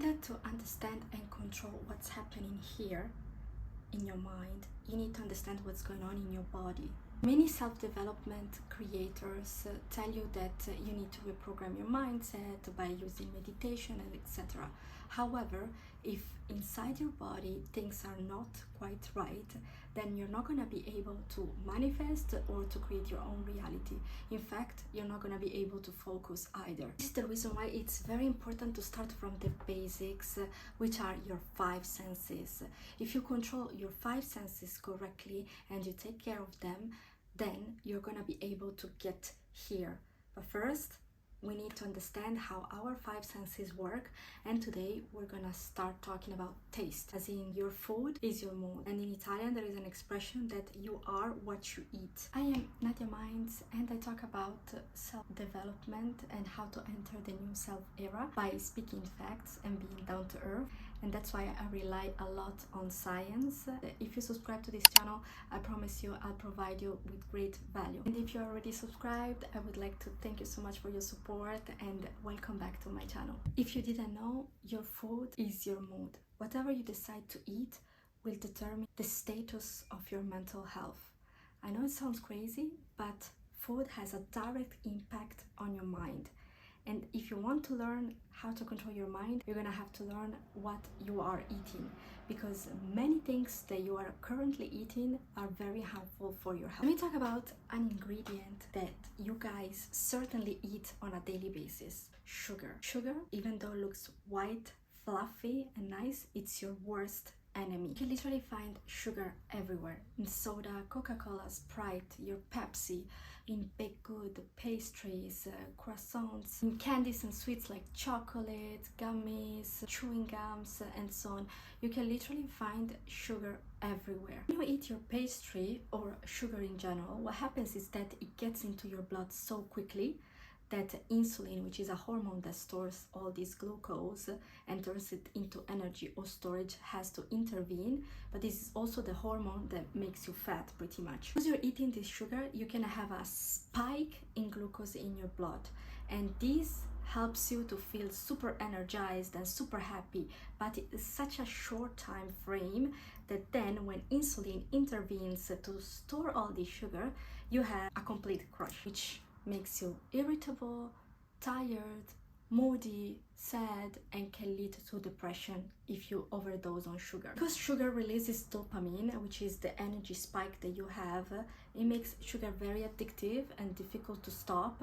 order to understand and control what's happening here in your mind, you need to understand what's going on in your body. Many self-development creators tell you that you need to reprogram your mindset by using meditation and etc. However, if inside your body things are not quite right, then you're not going to be able to manifest or to create your own reality. In fact, you're not going to be able to focus either. This is the reason why it's very important to start from the basics, which are your 5 senses. If you control your 5 senses correctly and you take care of them, then you're going to be able to get here. But first, we need to understand how our 5 senses work, and today we're gonna start talking about taste, as in your food is your mood. And in Italian there is an expression that you are what you eat. I am Nadia Minds and I talk about self-development and how to enter the new self era by speaking facts and being down to earth. And that's why I rely a lot on science. If you subscribe to this channel, I promise you I'll provide you with great value. And if you're already subscribed, I would like to thank you so much for your support and welcome back to my channel. If you didn't know, your food is your mood. Whatever you decide to eat will determine the status of your mental health. I know it sounds crazy, but food has a direct impact on your mind. And if you want to learn how to control your mind, you're gonna have to learn what you are eating, because many things that you are currently eating are very harmful for your health. Let me talk about an ingredient that you guys certainly eat on a daily basis: sugar. Sugar, even though it looks white, fluffy and nice, it's your worst enemy. You can literally find sugar everywhere: in soda, Coca-Cola, Sprite, your Pepsi, in baked good, pastries, croissants, in candies and sweets like chocolate, gummies, chewing gums, and so on. You can literally find sugar everywhere. When you eat your pastry or sugar in general, what happens is that it gets into your blood so quickly that insulin, which is a hormone that stores all this glucose and turns it into energy or storage, has to intervene. But this is also the hormone that makes you fat, pretty much. Because you're eating this sugar, you can have a spike in glucose in your blood, and this helps you to feel super energized and super happy. But it's such a short time frame that then when insulin intervenes to store all this sugar, you have a complete crash, which makes you irritable, tired, moody, sad, and can lead to depression if you overdose on sugar. Because sugar releases dopamine, which is the energy spike that you have, it makes sugar very addictive and difficult to stop.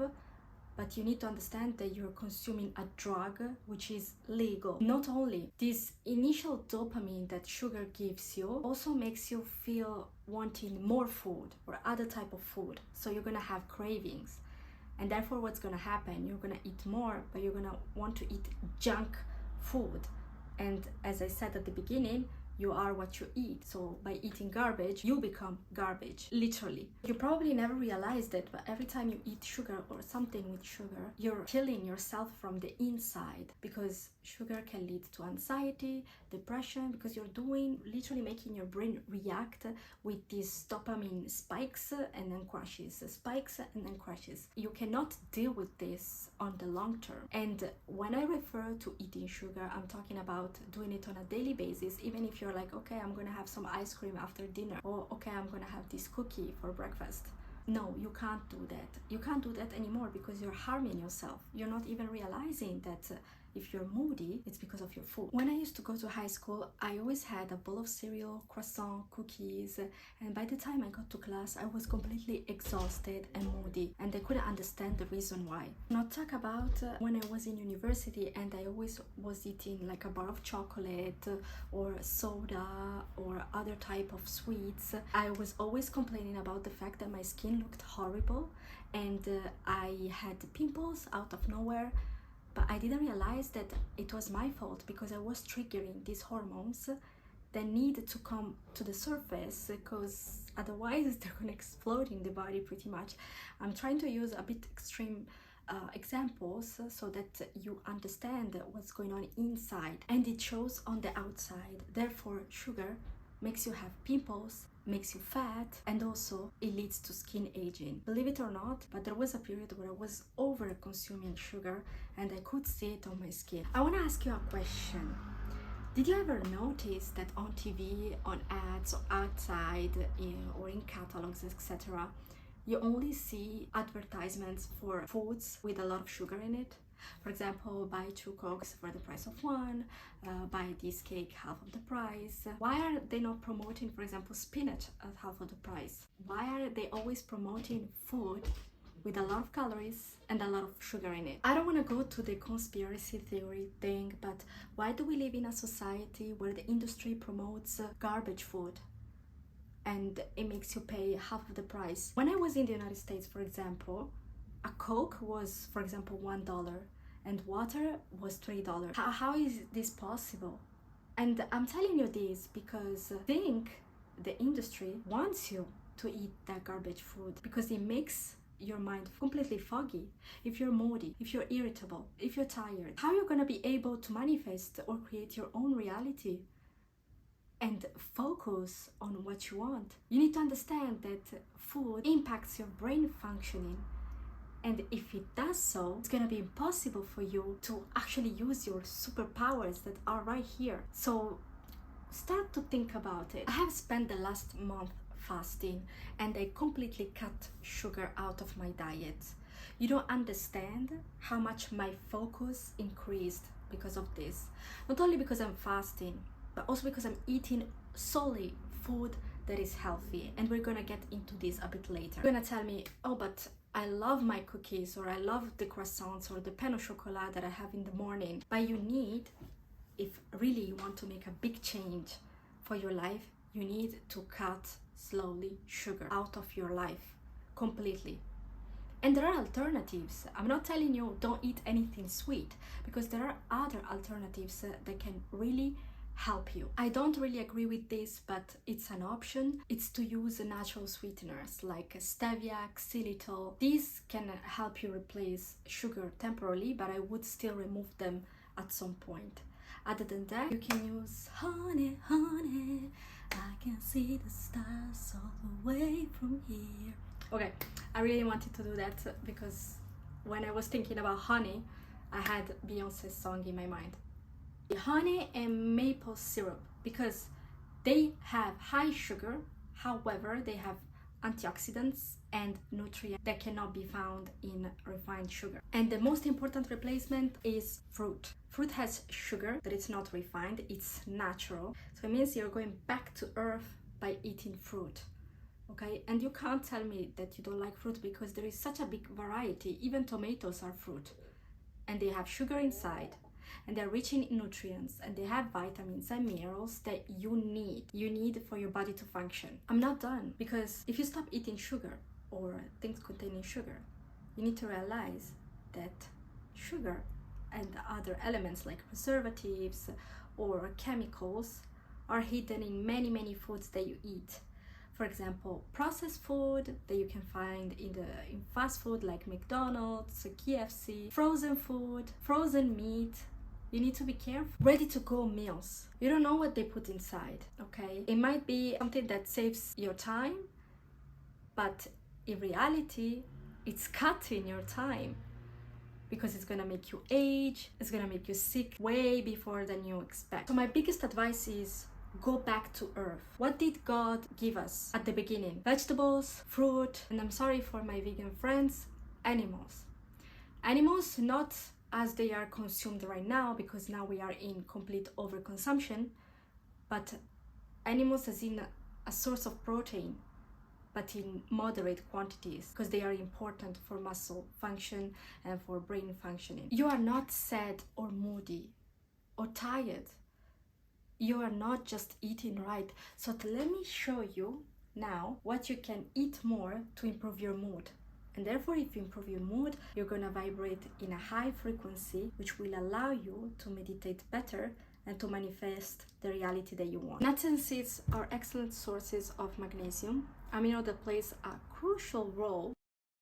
But you need to understand that you're consuming a drug which is legal. Not only this initial dopamine that sugar gives you also makes you feel wanting more food or other type of food. So you're gonna have cravings. And therefore what's gonna happen, you're gonna eat more, but you're gonna want to eat junk food. And as I said at the beginning, you are what you eat. So by eating garbage, you become garbage, literally. You probably never realized it, but every time you eat sugar or something with sugar, you're killing yourself from the inside, because sugar can lead to anxiety, depression, because you're literally making your brain react with these dopamine spikes and then crashes, spikes and then crashes. You cannot deal with this on the long term. And when I refer to eating sugar, I'm talking about doing it on a daily basis. Even if you're like, okay, I'm gonna have some ice cream after dinner, or okay, I'm gonna have this cookie for breakfast. No, you can't do that. You can't do that anymore, because you're harming yourself. You're not even realizing that if you're moody, it's because of your food. When I used to go to high school, I always had a bowl of cereal, croissant, cookies, and by the time I got to class, I was completely exhausted and moody, and I couldn't understand the reason why. Not talk about when I was in university and I always was eating like a bar of chocolate or soda or other type of sweets. I was always complaining about the fact that my skin looked horrible and I had pimples out of nowhere. But I didn't realize that it was my fault, because I was triggering these hormones that needed to come to the surface, because otherwise they're gonna explode in the body pretty much. I'm trying to use a bit extreme examples so that you understand what's going on inside, and it shows on the outside. Therefore, sugar makes you have pimples, makes you fat, and also it leads to skin aging. Believe it or not, but there was a period where I was over consuming sugar and I could see it on my skin. I want to ask you a question. Did you ever notice that on TV, on ads, or outside, or in catalogs, etc., you only see advertisements for foods with a lot of sugar in it? For example, buy 2 Cokes for the price of 1, buy this cake half of the price. Why are they not promoting, for example, spinach at half of the price? Why are they always promoting food with a lot of calories and a lot of sugar in it? I don't want to go to the conspiracy theory thing, but why do we live in a society where the industry promotes garbage food and it makes you pay half of the price? When I was in the United States, for example, a Coke was, for example, $1 and water was $3. How is this possible? And I'm telling you this because I think the industry wants you to eat that garbage food because it makes your mind completely foggy. If you're moody, if you're irritable, if you're tired, how are you going to be able to manifest or create your own reality and focus on what you want? You need to understand that food impacts your brain functioning. And if it does so, it's gonna be impossible for you to actually use your superpowers that are right here. So start to think about it. I have spent the last month fasting and I completely cut sugar out of my diet. You don't understand how much my focus increased because of this. Not only because I'm fasting, but also because I'm eating solely food that is healthy. And we're gonna get into this a bit later. You're gonna tell me, oh, but I love my cookies, or I love the croissants or the pain au chocolat that I have in the morning. But you need, if really you want to make a big change for your life, you need to cut slowly sugar out of your life completely. And there are alternatives. I'm not telling you don't eat anything sweet, because there are other alternatives that can really help you. I don't really agree with this, but it's an option. It's to use natural sweeteners like stevia, xylitol. These can help you replace sugar temporarily, but I would still remove them at some point. Other than that, you can use honey, honey, I can see the stars all the way from here. Okay, I really wanted to do that because when I was thinking about honey, I had Beyonce's song in my mind. Honey and maple syrup, because they have high sugar, however they have antioxidants and nutrients that cannot be found in refined sugar. And the most important replacement is fruit. Fruit has sugar, but it's not refined, it's natural. So it means you're going back to earth by eating fruit. Okay, and you can't tell me that you don't like fruit because there is such a big variety. Even tomatoes are fruit and they have sugar inside. And they're rich in nutrients and they have vitamins and minerals that you need for your body to function. I'm not done, because if you stop eating sugar or things containing sugar, you need to realize that sugar and other elements like preservatives or chemicals are hidden in many foods that you eat. For example, processed food that you can find in fast food like McDonald's, KFC, frozen food, frozen meat. You need to be careful. Ready-to-go meals. You don't know what they put inside, okay? It might be something that saves your time, but in reality, it's cutting your time because it's gonna make you age, it's gonna make you sick way before than you expect. So my biggest advice is go back to earth. What did God give us at the beginning? Vegetables, fruit, and I'm sorry for my vegan friends, animals. Animals, not as they are consumed right now, because now we are in complete overconsumption, but animals as in a source of protein, but in moderate quantities, because they are important for muscle function and for brain functioning. You are not sad or moody or tired. You are not just eating right. So let me show you now what you can eat more to improve your mood. And therefore, if you improve your mood, you're gonna vibrate in a high frequency, which will allow you to meditate better and to manifest the reality that you want. Nuts and seeds are excellent sources of magnesium, amino that plays a crucial role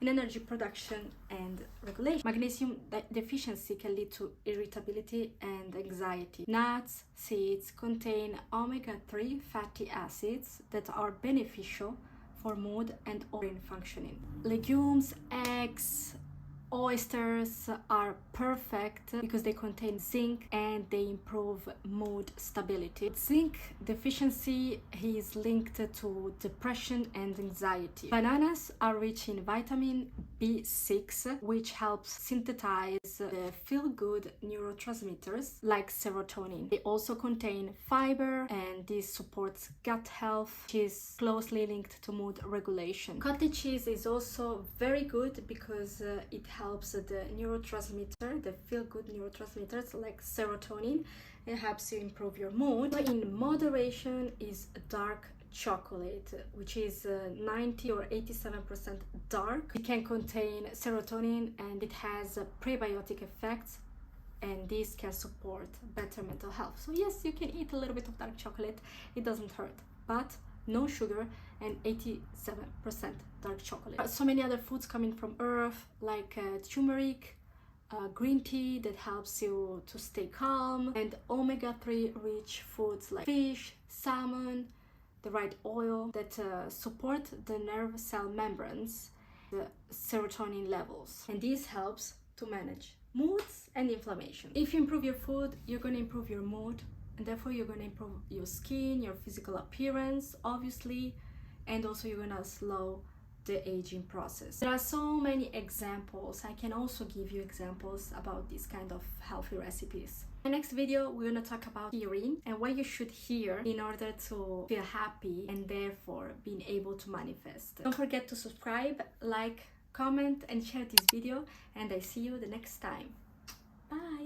in energy production and regulation. Magnesium deficiency can lead to irritability and anxiety. Nuts, seeds contain omega-3 fatty acids that are beneficial for mood and brain functioning. Legumes, eggs, oysters are perfect because they contain zinc and they improve mood stability. Zinc deficiency is linked to depression and anxiety. Bananas are rich in vitamin B6, which helps synthesize the feel-good neurotransmitters like serotonin. They also contain fiber, and this supports gut health, which is closely linked to mood regulation. Cottage cheese is also very good because it helps the neurotransmitter, the feel-good neurotransmitters like serotonin. It helps you improve your mood. In moderation is dark chocolate, which is 90 or 87% dark. It can contain serotonin and it has prebiotic effects, and this can support better mental health. So yes, you can eat a little bit of dark chocolate, it doesn't hurt, but no sugar and 87% dark chocolate. So many other foods coming from earth, like turmeric, green tea that helps you to stay calm, and omega-3 rich foods like fish, salmon, the right oil that support the nerve cell membranes, the serotonin levels, and this helps to manage moods and inflammation. If you improve your food, you're going to improve your mood, and therefore you're going to improve your skin, your physical appearance, obviously, and also you're going to slow the aging process. There are so many examples. I can also give you examples about these kind of healthy recipes. In the next video, we're going to talk about hearing and what you should hear in order to feel happy and therefore being able to manifest. Don't forget to subscribe, like, comment, and share this video, and I see you the next time. Bye!